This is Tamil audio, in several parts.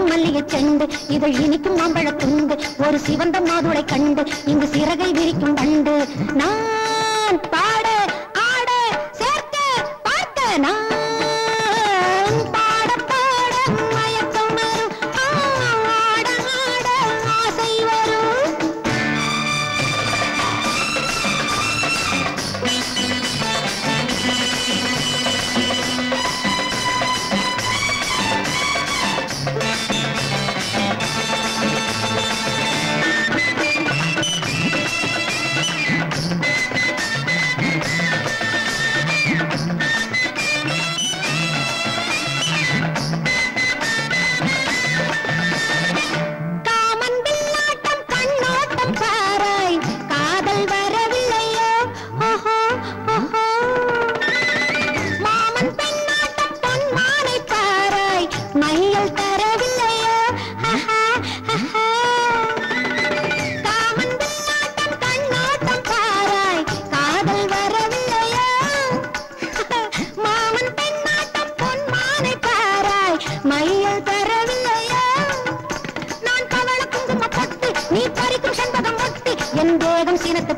மணக்கும் மல்லிகை செண்டு இதழ் இனிக்கும் மாம்பழ துண்டு ஒரு சிவந்த மாதுளை கண்டு இங்கு சிறகை விரிக்கும் வண்டு நான் பாட ஆட சேர்க்க பார்க்க நான்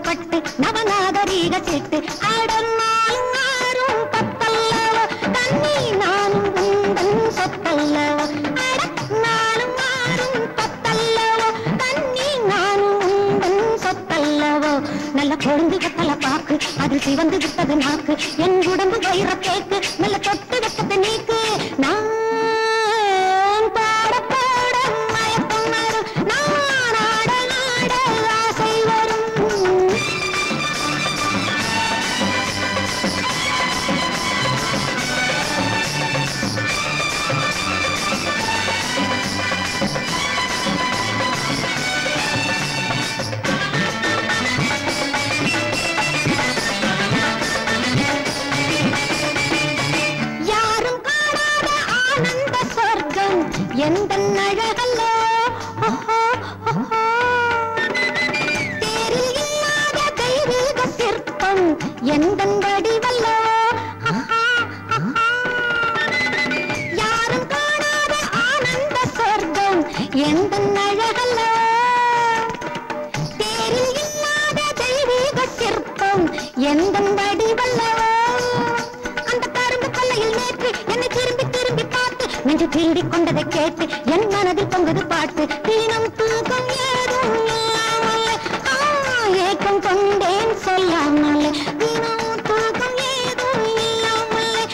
பட்டு நவநாகரீக சிட்டு அடனாலும் ஆறும் பத்தல்லவோ தண்ணி நானும் உந்தன் சொத்தல்லவோ அடனாலும் ஆறும் பத்தல்லவோ தண்ணி நானும் உந்தன் சொத்தல்லவோ நல்ல கொழுந்து கத்தல பாக்கு அது சிவந்து விட்டது நாக்கு என் உடம்பு வயிற கேக்கு நல்ல தொட்டு வெட்டது நீக்கு நான் பாட பாட மயக்கம் வரும் நான் ஆட ஆட ஆசை வரும் எந்த அழகல்லோ தேரில் இல்லாத தெய்வீக சிற்பம் எந்த வடிவல்லோ யாரும் காணாத ஆனந்த சொர்க்கம் எந்த அழகல்லோ தேரில் இல்லாத தெய்வீக சிற்பம் எந்த வடிவல்லோ அந்த கரும்பு கொல்லையில் நேற்று என்னை திரும்பி திரும்பி பார்த்து நெஞ்சு திருடிக் கொண்டதை கேட்டு என் மனதில் பொங்குது பாட்டு தினம் தூக்கம் ஏதும் இல்லாமலே ஏக்கம் கொண்டேன் சொல்லாமலே தினம் தூக்கம் ஏதும் இல்லாமலே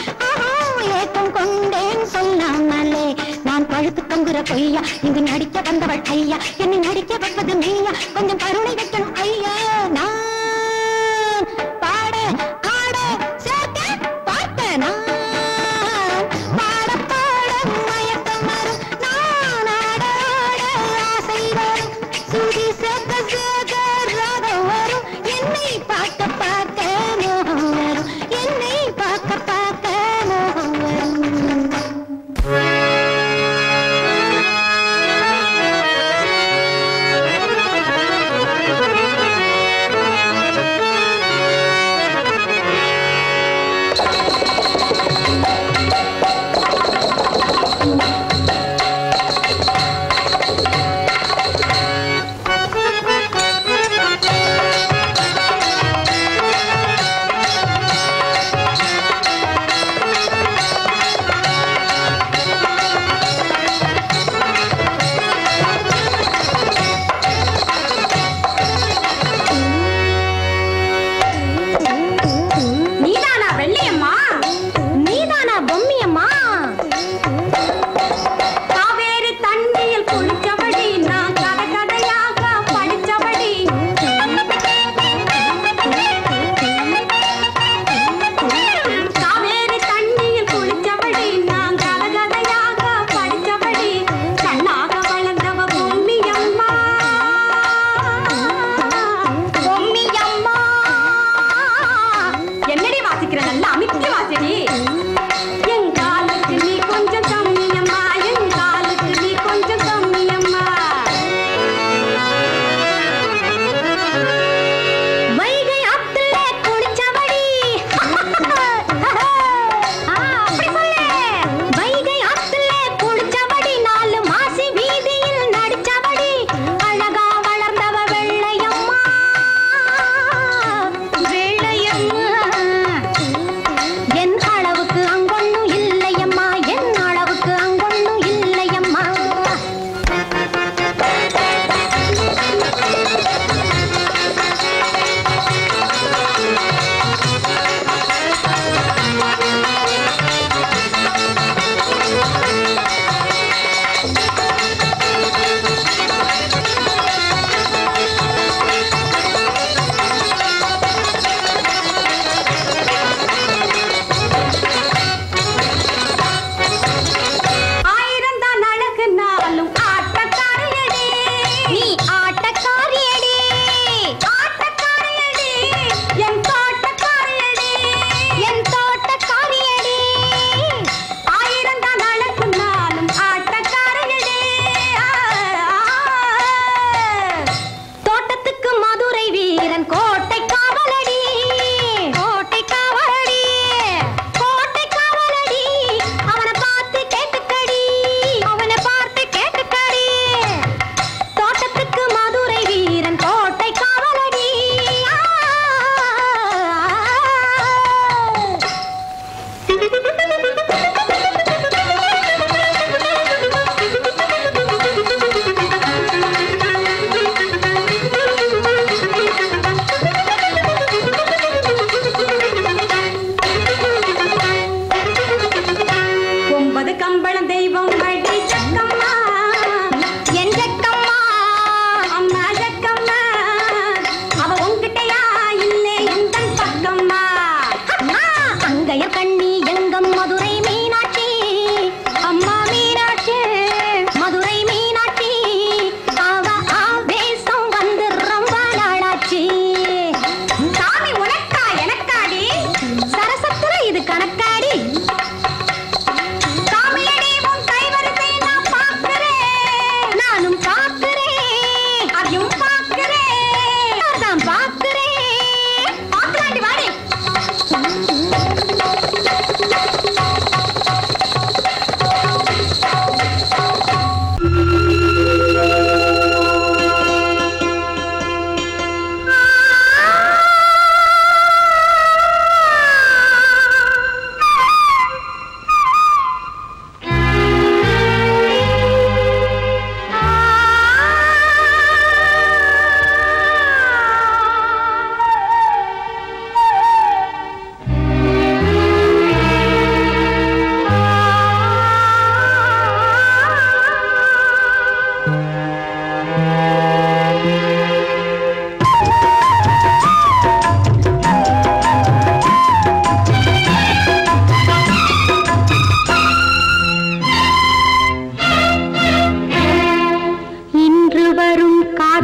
ஏக்கம் கொண்டேன் சொல்லாமலே நான் பழுத்து தொங்குற பொய்யா இங்கு நடிக்க வந்தவள் ஐயா என்னை நடிக்க வைப்பது நீயா கொஞ்சம் கருணை வைக்கணும் ஐயா நான் பாட ஆட சேர்க்க பார்க்க நான்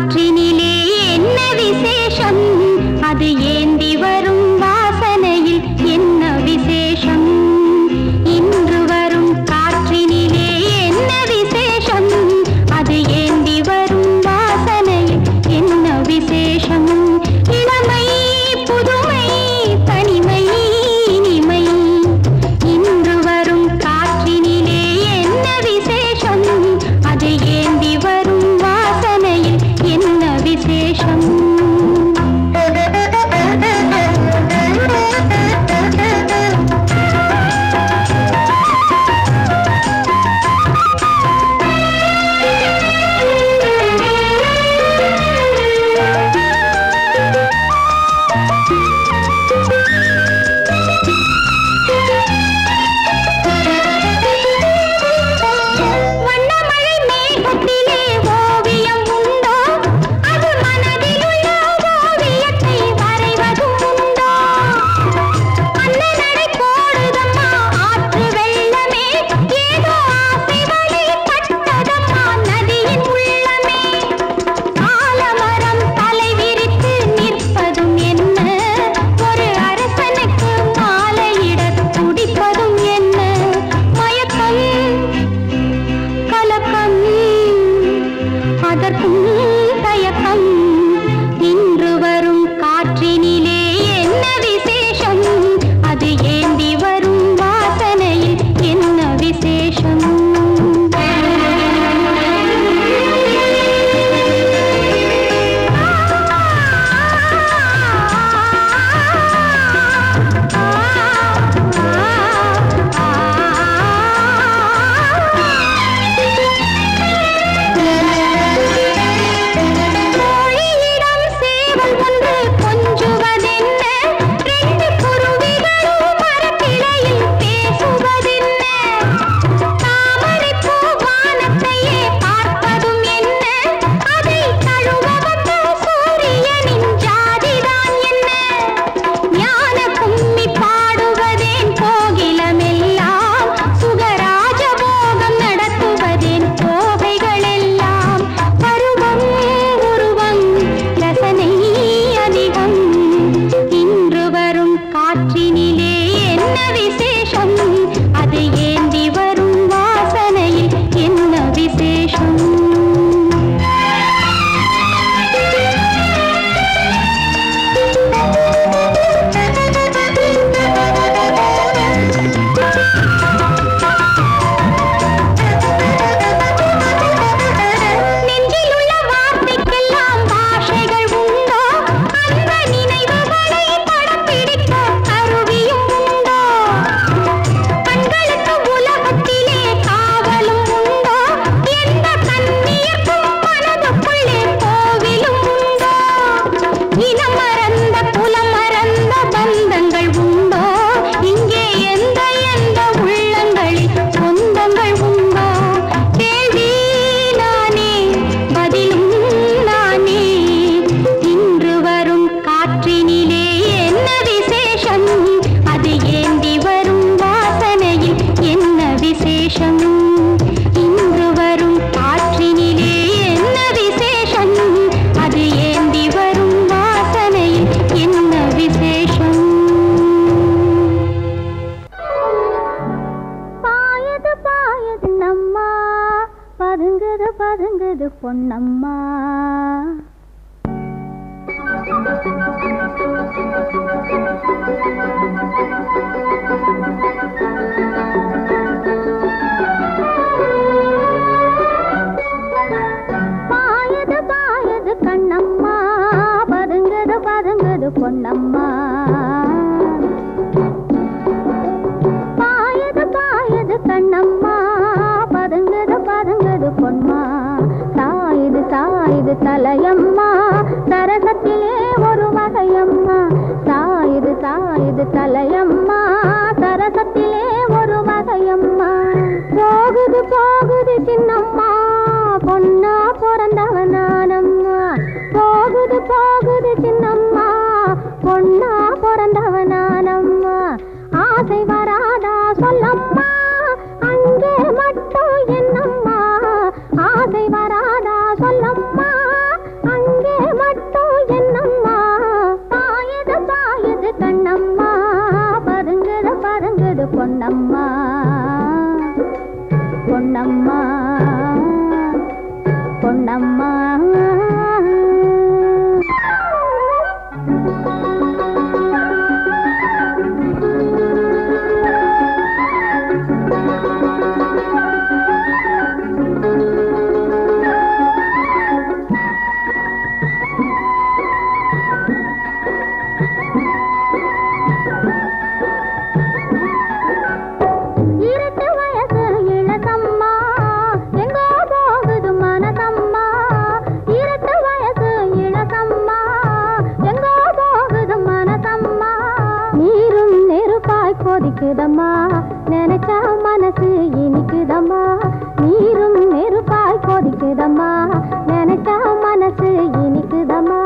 காற்றினிலே என்ன விசேஷம் அது ஏந்தி வரும் வாசனையில் என்ன விசேஷம் இன்று வரும் காற்றினிலே என்ன விசேஷம் அது ஏந்தி வரும் வாசனையில் என்ன விசேஷம் இளமை புதுமை தனிமை இனிமை இன்று வரும் காற்றினிலே என்ன விசேஷம் அது ஏந்தி வரும் வாசனையில் என்ன விசேஷம் பொன்னம்மா பாயது பாயது கண்ணம்மா பதுங்குது பதுங்குது பொன்னம்மா பாயது பாயது கண்ணம்மா பதுங்குது பதுங்குது பொன்மா சாயுது சாயுது தலையம்மா சரசத்திலே ஒரு வகையம்மா சாயுது சாயுது தலையம்மா சரசத்திலே ஒரு வகையம்மா போகுது போகுது சின்னம்மா பொன்னா பிறந்தவ நானம்மா போகுது போகுது சின்னம்மா பொன்னா பிறந்தவ நானம்மா ஆசை வராதா சொல்லம்மா அங்கே மட்டும் என்னம்மா ஆசை வராதா சொல்லம்மா இனிக்குதம்மா நினைச்சா மனசு இனிக்குதம்மா நீரும் நெருப்பாய் கொதிக்குதம்மா நினைச்சா மனசு இனிக்குதம்மா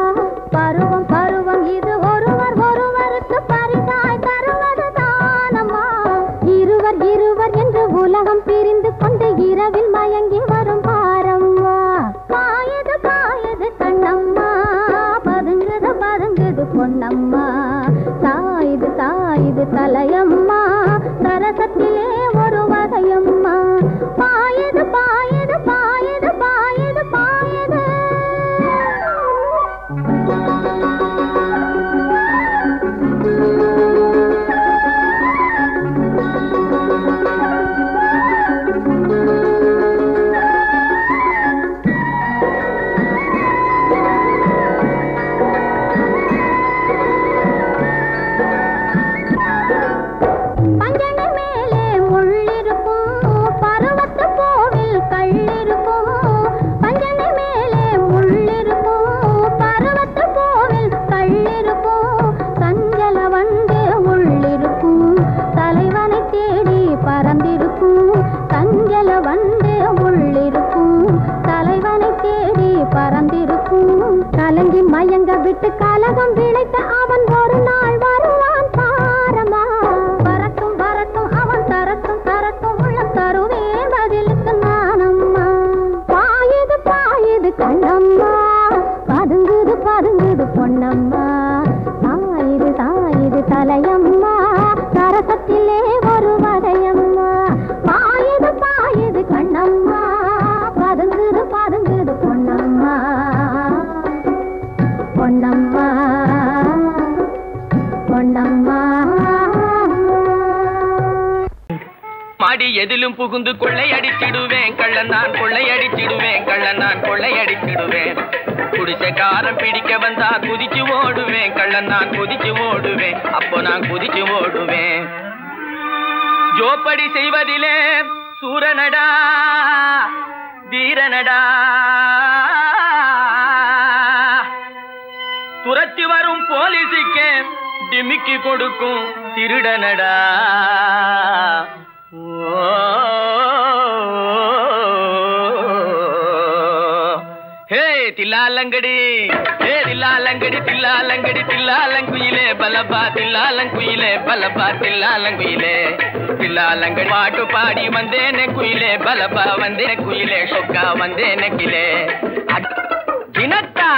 பருவம் பருவம் இது ஒருவர் ஒருவருக்கு பரிசாய் தருவது தானம்மா இருவர் இருவர் என்று உலகம் பிரிந்து கொண்டு இரவில் மயங்கி வரும் பாரம்மா பாயது பாயது கண்ணம்மா பதுங்குது பதுங்குது பொன்னம்மா சாயுது சாயுது தலையம்மா சரசத்திலே ஒரு வகையம்மா பாயது பாயது பாயது பாயது பாயது கலங்கி மயங்க விட்டு கலகம் விளைத்த அவன் ஒரு நாள் வருவான் பாரமா வரட்டும் வரட்டும் அவன் தரட்டும் தரட்டும் உள்ளம் தருவே பதிலுக்கு நானம்மா பாயுது பாயுது கண்ணம்மா பதுங்குது பதுங்குது பொன்னம்மா சாயுது சாயுது தலையம்மா சரசத்திலே ஒரு வகையம்மா பாயுது பாயுது கண்ணம்மா பதுங்குது பதுங்குது பொன்னம்மா பொன்னம்மா பொன்னம்மா மாடி எதிலும் புகுந்து கொள்ளையடிச்சிடுவேன் கள்ளன் நான் கொள்ளையடிச்சிடுவேன் கள்ளன் நான் கொள்ளையடிச்சிடுவேன் குடிசைக்காரன் பிடிக்க வந்தா குதிச்சு ஓடுவேன் கள்ளன் நான் குதிச்சு ஓடுவேன் அப்போ நான் குதிச்சு ஓடுவேன் ஜோப்படி செய்வதிலே சூரனடா வீரனடா துரத்தி வரும் போலீஸுக்கு டிமிக்கி கொடுக்கும் திருடனடா ஹே தில்லாலங்கடி ஹே தில்லாலங்கடி தில்லாலங்கடி தில்லாலங்குயிலே பலபா தில்லாலங்குயிலே பலபா தில்லாலங்குயிலே தில்லாலங்கடி பாட்டு பாடி வந்தேனே குயிலே பலபா வந்தேனே குயிலே சொக்கா வந்தேனே கிலே தினத்தா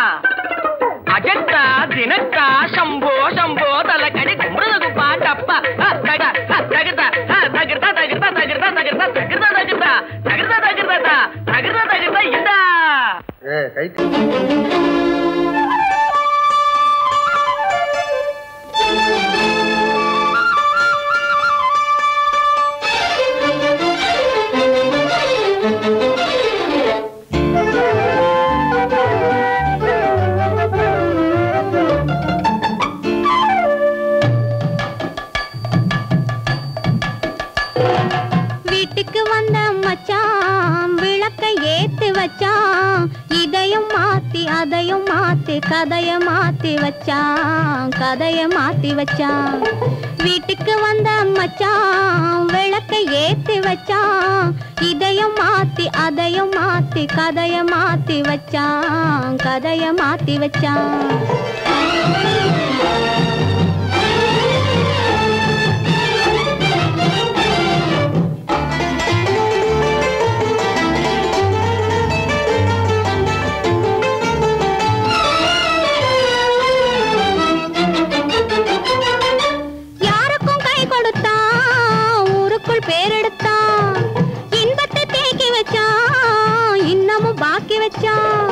அஜந்தா தினத்தா சம்போ சம்போ தலக்கடி கும்பிடுது பாட்டப்பா தகிர்தா தகிர்தா தகிர்தா தகிர்தா தகிர்தா தகிர்தா தகிர்தா தகிர்தா தகிர்தா தகிர்தா தகிர்தா தகிர்தா இந்தா வீட்டுக்கு வந்த மச்சான் விளக்கை ஏத்தி வச்சான் இதையும் மாத்தி அதையும் மாத்தி கதைய மாத்தி வச்சான் கதைய மாத்தி வச்சான் வீட்டுக்கு வந்த மச்சான் விளக்கை ஏத்தி வச்சான் இதையும் மாத்தி அதையும் மாத்தி கதைய மாத்தி வச்சான் கதைய மாத்தி வச்சான் பேரெடுத்தான் இன்பத்தை தேக்கி வச்சான் இன்னமும் பாக்கி வச்சான்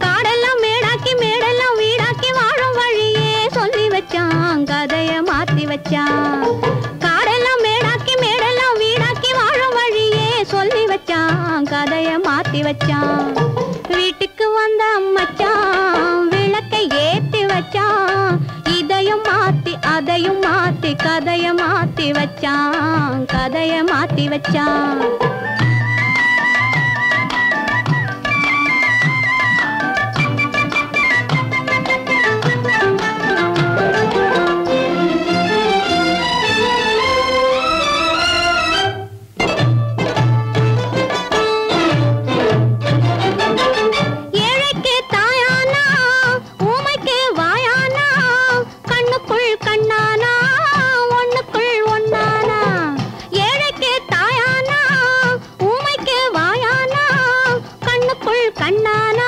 காடெல்லாம் மேடாக்கி மேடெல்லாம் வீடாக்கி வாழும் வழியே சொல்லி வச்சான் கதைய மாத்தி வச்சான் காடெல்லாம் மேடாக்கி மேடெல்லாம் வீடாக்கி வாழும் வழியே சொல்லி வச்சான் கதைய மாத்தி வச்சான் வீட்டுக்கு வந்த மச்சான் விளக்கை ஏத்தி வச்சான் இதையும் மாத்தி அதையும் மாத்தி கதைய மாத்தி வச்சான் கதைய மாத்தி வச்சான் கண்ணானா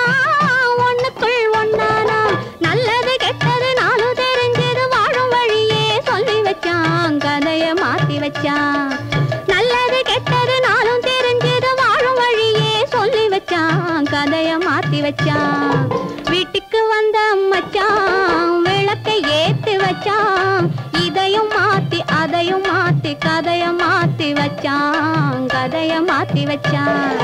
ஒண்ணுக்குள் ஒண்ணானா நல்லது கெட்டது நாளும் தெரிஞ்சது வாழும் வழியே சொல்லி வச்சான் கதைய மாத்தி வச்சான் நல்லது கெட்டது நாளும் தெரிஞ்சது வாழும் வழியே சொல்லி வச்சான் கதைய மாத்தி வச்சான் வீட்டுக்கு வந்த மச்சான் விளக்கை ஏத்தி வச்சான் இதையும் மாத்தி அதையும் மாத்தி கதைய மாத்தி வச்சான் கதைய மாத்தி வச்சான்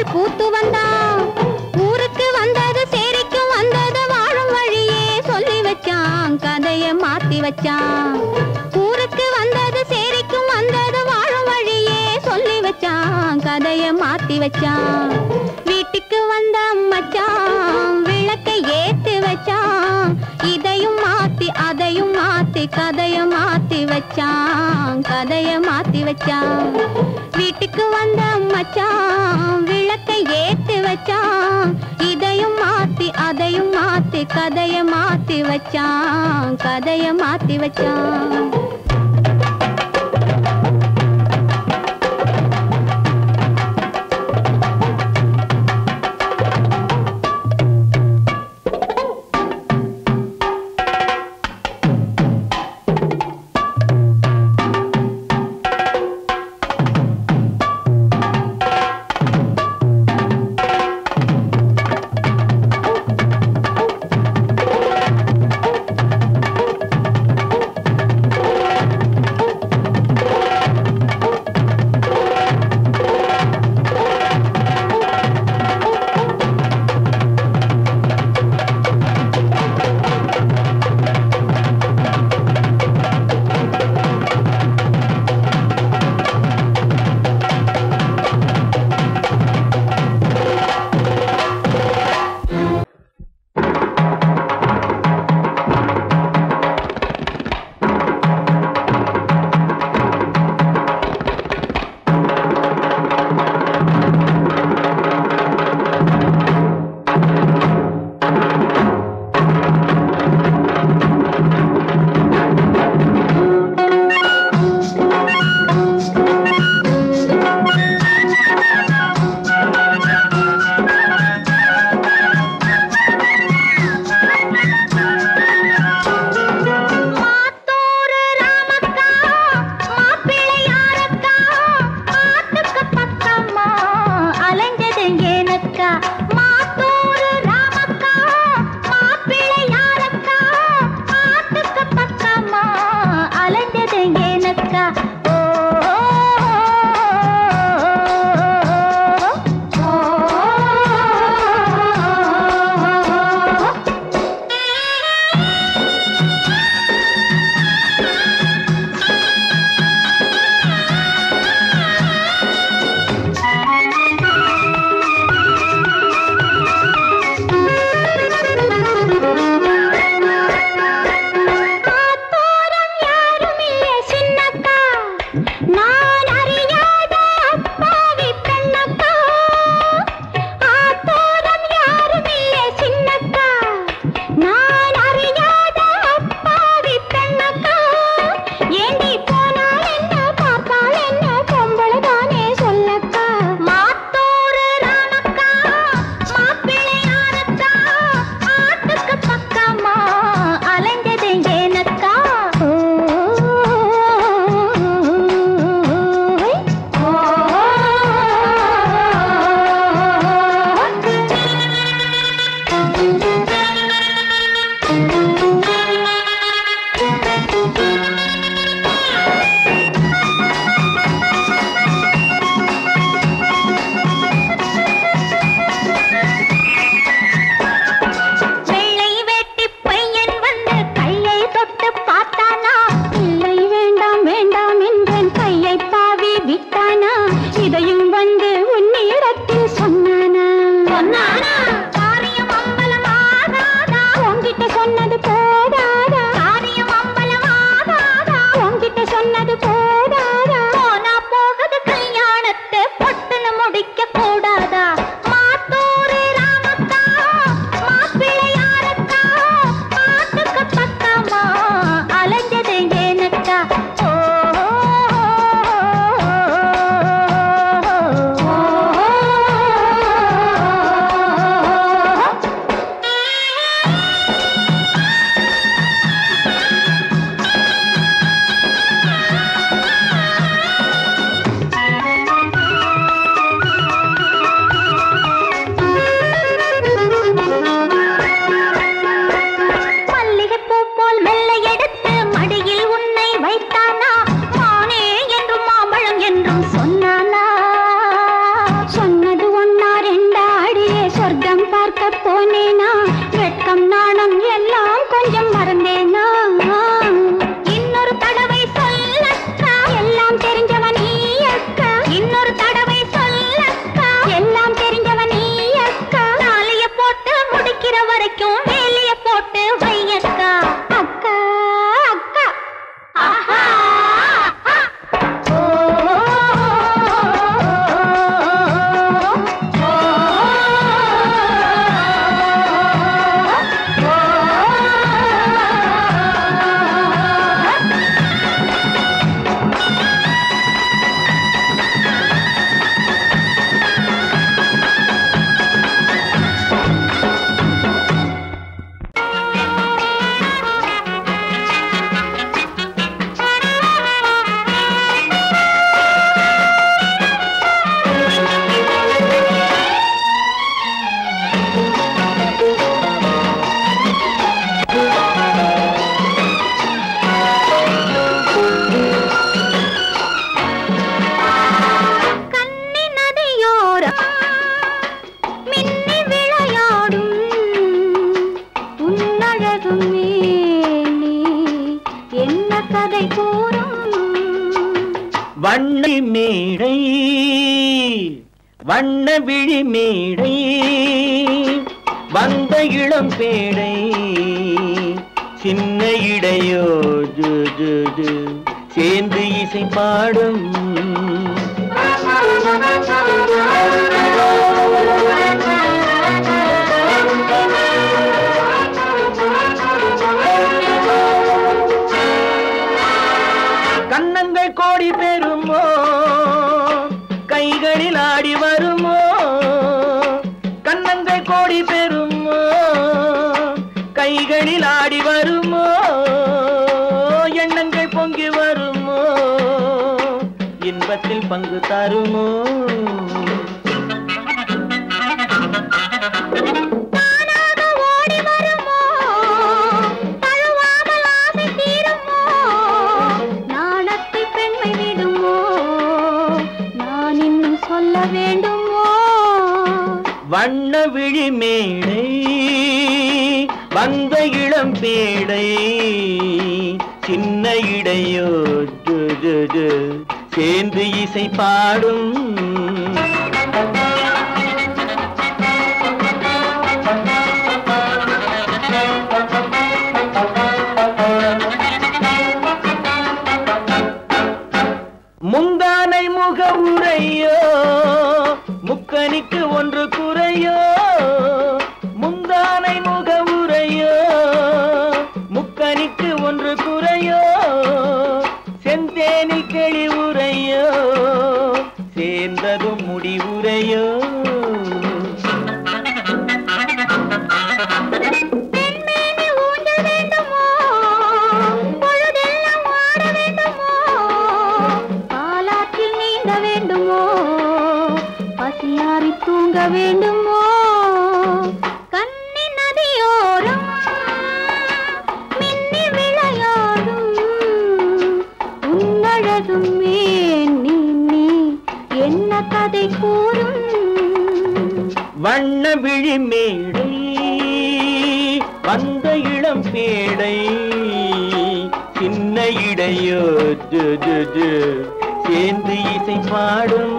பூத்து வந்தான் ஊருக்கு வந்தது சேரிக்கும் வந்தது வாழும் வழியே சொல்லி வச்சான் கதைய மாத்தி வச்சான் ஊருக்கு வந்தது சேரிக்கும் வந்தது வாழும் வழியே சொல்லி வச்சான் கதைய மாத்தி வச்சான் வீட்டுக்கு வந்த மச்சான் விளக்கை ஏத்தி வச்சான் இதையும் மாத்தி அதையும் மாத்தி கதைய மாத்தி வச்சான் கதைய மாத்தி வச்சான் வீட்டுக்கு வந்த மச்சான் விளக்கை ஏத்தி வச்சான் இதையும் மாத்தி அதையும் மாத்தி கதைய மாத்தி வச்சான் கதைய மாத்தி வச்சான் கதை கூறும் வண்ண மேடை வண்ண விழி மேடை வந்த இளம் பேடை சின்ன இடையோ ஜு ஜு ஜு சேர்ந்து இசை பாடும் கன்னங்கள் கோடி பெறுமோ கைகளில் ஆடி வருமோ கன்னங்கள் கோடி பெறுமோ கைகளில் ஆடி வருமோ எண்ணங்கள் பொங்கி வருமோ இன்பத்தில் பங்கு தருமோ வண்ண விழி மேடை வந்த இளம் பேடை சின்ன இடையோ ஜு ஜு ஜு சேர்ந்து இசை பாடும் முந்தானை முக உரையோ முக்கனிக்கு ஒன்று குறையோ முந்தானை முக உரையோ முக்கனிக்கு ஒன்று குறையோ செந்தேனில் கிளி உரையோ சேர்ந்ததும் முடிவுரையோ தூங்க வேண்டுமோ கண்ணி நதியோரம் மின்னி விளையாடும் உன்னழகும் நீ என்ன கதை கூறும் வண்ண விழி மேடை வந்த இளம் பேடை சின்ன இடையோ ஜு ஜு ஜு சேர்ந்து இசை பாடும்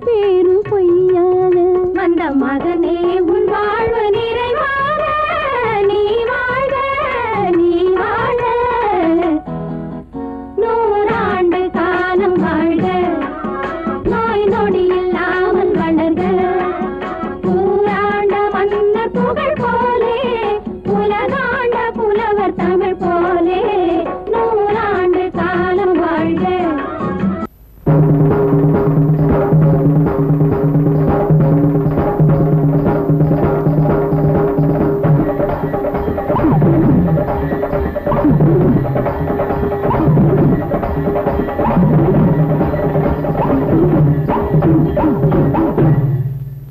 பேரு பொய்யாக வந்த மகனே உன் வாழ்வு நிறைவாக நீ வாழ நீ வாழ நூறாண்டு காலம் வாழ்க நோய் நொடி இல்லாமல் வளர்க ஊராண்ட மன்னர் புகழ் போலே உலகாண்ட புலவர் தமிழ் போலே நூறாண்டு காலம் வாழ்க.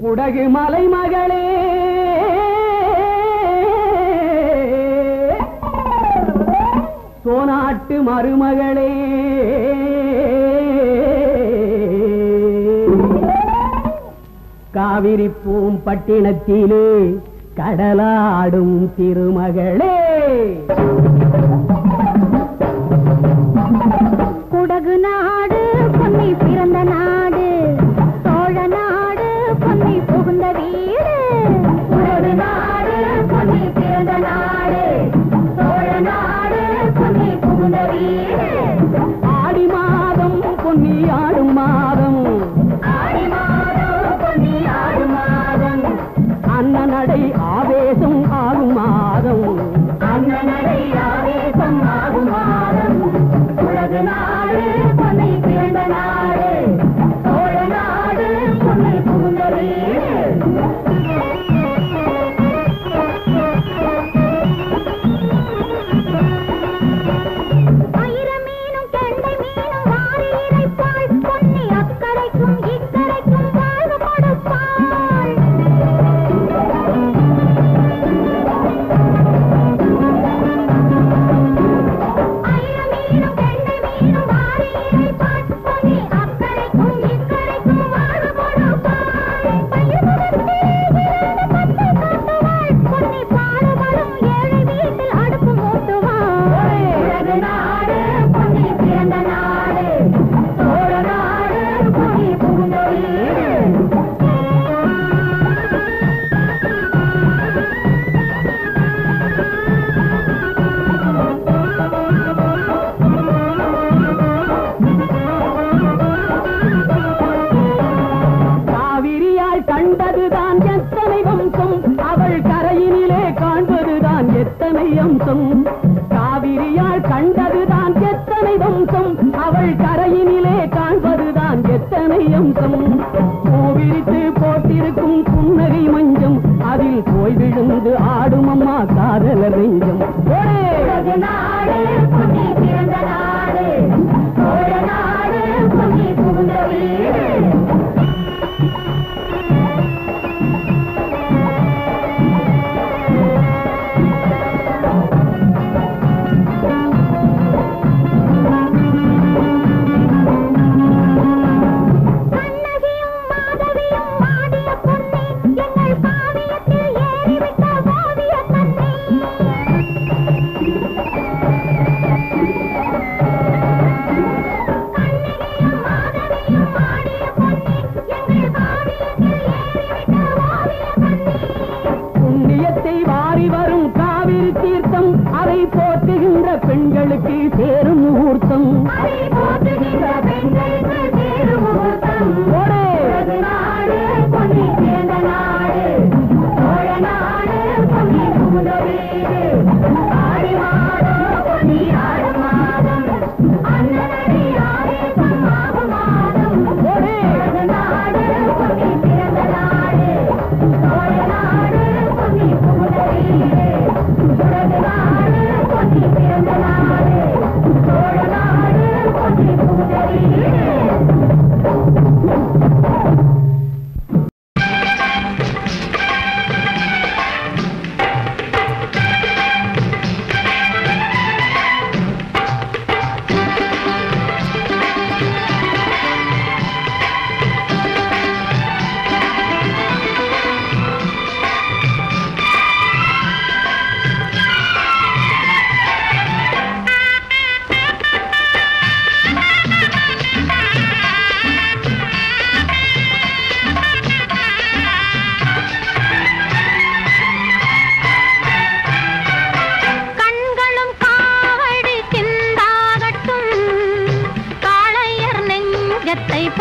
குடகு மலை மகளே சோனாட்டு மருமகளே காவிரி பூம்பட்டினத்திலே கடலாடும் திருமகளே குடகு நாடு பொன்னி பிறந்த நாடு சோழ நாடு பொன்னி புகுந்த வீடு குடகு நாடு பொன்னி பிறந்த நாடு சோழ நாடு பொன்னி புகுந்த வீடு ஆடி மாதம் பொன்னி ஆடும் மாதம் ஆடி மாதம் பொன்னி ஆடும் மாதம் அண்ணனடை ஆவேசம் ஆகும் மாதம் அண்ணனடை ஆவேசம் ஆகும் மாதம் உலகு நாடு பொன்னை பிறந்த நாடு சோழ நாடு பொன்னை புகுந்த வீடு. ஆயிரம் மீனும் கெண்டை மீனும் வாரி இறைப்பாள் பொன்னி அக்கரைக்கும் இக்கரைக்கும் வாழ்வு கொடுப்பாள். ஆயிரம் மீனும் கெண்டை மீனும் வாரி இறைப்பாள் பொன்னி அக்கரைக்கும் இக்கரைக்கும் வாழ்வு கொடுப்பாள். பயிர் முகத்தே இருந்து பச்சை காட்டுவாள் பொன்னி பாடுபடும் ஏழை வீட்டில் அடுப்பு மூட்டுவாள். உலகு நாடு பொன்னி பிறந்த நாடு சோழ நாடு பொன்னி புகுந்த வீடு. காவிரியால் கண்டதுதான் எத்தனை வம்சம் அவள் கரையினிலே காண்பதுதான் எத்தனை அம்சம் காவிரியால் கண்டதுதான் எத்தனை வம்சம் அவள் கரையினிலே காண்பதுதான் எத்தனை அம்சம் பூவிரித்து போட்டிருக்கும் புன்னகை மஞ்சம் அதில் போய் விழுந்து ஆடும் அம்மா காதலர் நெஞ்சம் உலகு நாடு பொன்னி பிறந்த நாடு சோழ நாடு பொன்னி புகுந்த வீடு. கண்ணகியும் மாதவியும் ஆடிய பொன்னி எங்கள் காவியத்தில் ஏறிவிட்ட ஓவிய கண்ணி.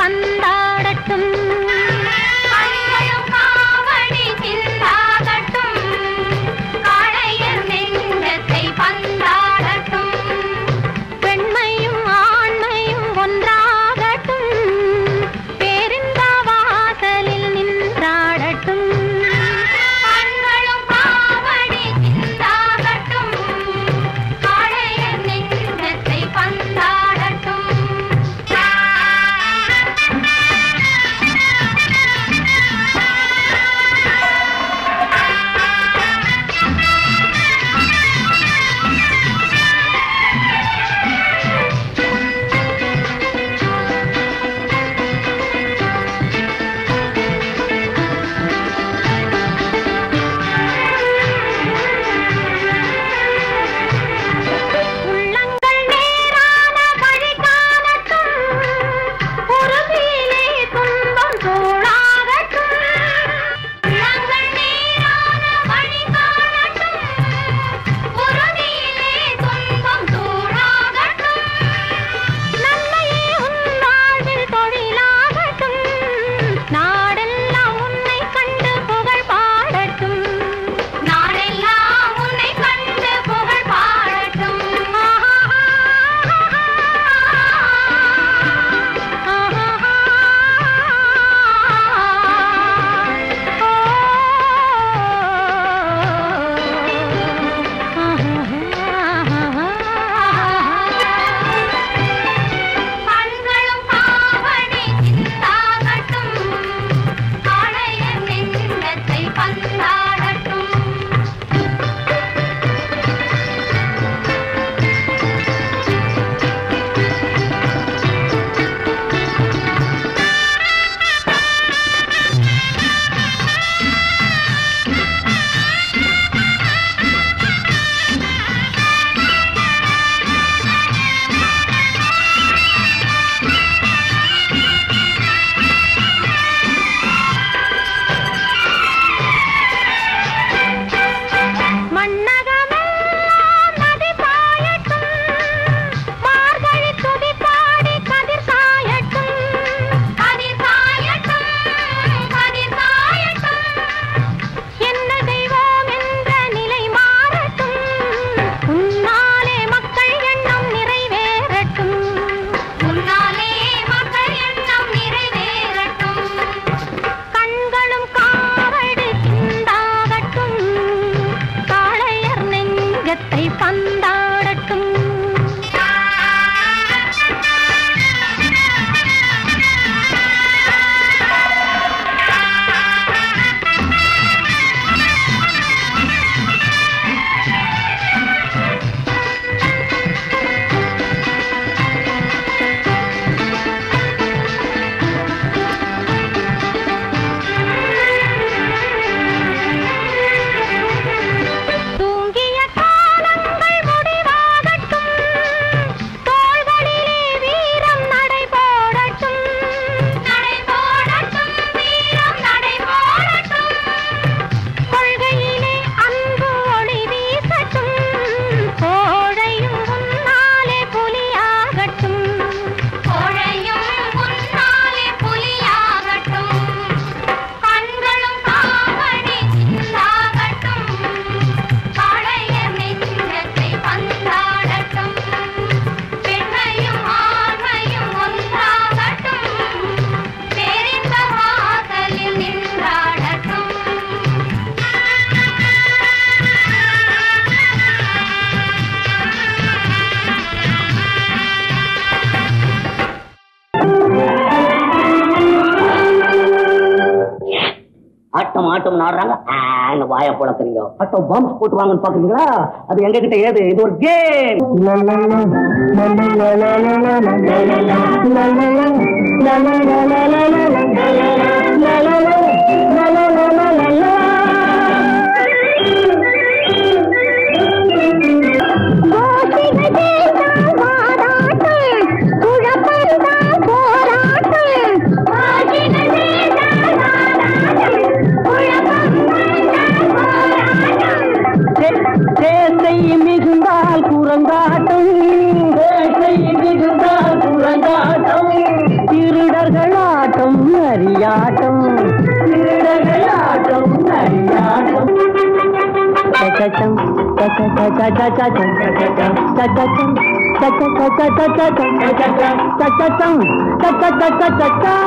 பந்தாடட்டும் காவடி சிந்தாடட்டும் காளையர் நெஞ்சத்தை பந்தாடட்டும் பெண்மையும் ஆண்மையும் ஒன்றாகட்டும் பேரிந்த வாசலில் நின்றாடட்டும் காவடி சிந்தாடட்டும் காளையர் நெஞ்சத்தை பந்தாடட்டும் உள்ளங்கள் நேரான வழி காணட்டும் உறுதியிலே துன்பம் தோளாகட்டும் உள்ளங்கள் நேரான வழி காணட்டும் உறுதியிலே துன்பம் தோளாகட்டும் நன்மையே உன் வாழ்வில் தொழிலாகட்டும் நாடெல்லாம் உன்னை கண்டு புகழ் பாடட்டும் நாடெல்லாம் உன்னை கண்டு புகழ் பாடட்டும் கண்களும் காவடி சிந்தாகட்டும் காளையர் நெஞ்சத்தை பந்தாடட்டும் மண்ணகமெல்லாம் நதி பாயட்டும் மார்கழி துதி பாடி கதிர் சாயட்டும் கதிர் சாயட்டும் கதிர் சாயட்டும் என்ன தெய்வம் என்ற நிலை மாறட்டும் உன்னாலே மக்கள் எண்ணம் நிறைவேறட்டும் உன்னாலே மக்கள் எண்ணம் நிறைவேறட்டும் கண்களும் காவடி சிந்தாகட்டும் காளையர் நெஞ்சத்தை பந்தாடட்டும் தூங்கிய காலங்கள் முடிவாகட்டும் தோள்களிலே வீரம் நடைபோடட்டும் நடைபோடட்டும் வீரம் நடைபோடட்டும் கொள்கையிலே அன்பு ஒளி வீசட்டும் கோழையும் உன்னாலே புலியாகட்டும் கோழையும் உன்னாலே புலியாகட்டும் கண்களும் காவடி சிந்தாகட்டும் காளையர் நெஞ்சத்தை பந்தாடட்டும் பெண்மையும் ஆண்மையும் ஒன்றாகட்டும் பேரின்ப வாசலில் நின்றாடட்டும் ஆட்டம் ஆட்டம் ஆடுறாங்க வாய புழக்கிறீங்க ஆட்டம் பாம்ஸ் போட்டுவாங்கன்னு பாக்குறீங்களா அது எங்க கிட்ட ஏது இது ஒரு கேம் மிகுந்தால் குரங்காட்டம் திருடர்களாட்டம் நரியாட்டம் திருடர்களாட்டம் நரியாட்டம் சச்சம் சச்சம் சச்சம் சச்சம் சச்சம் சச்சம்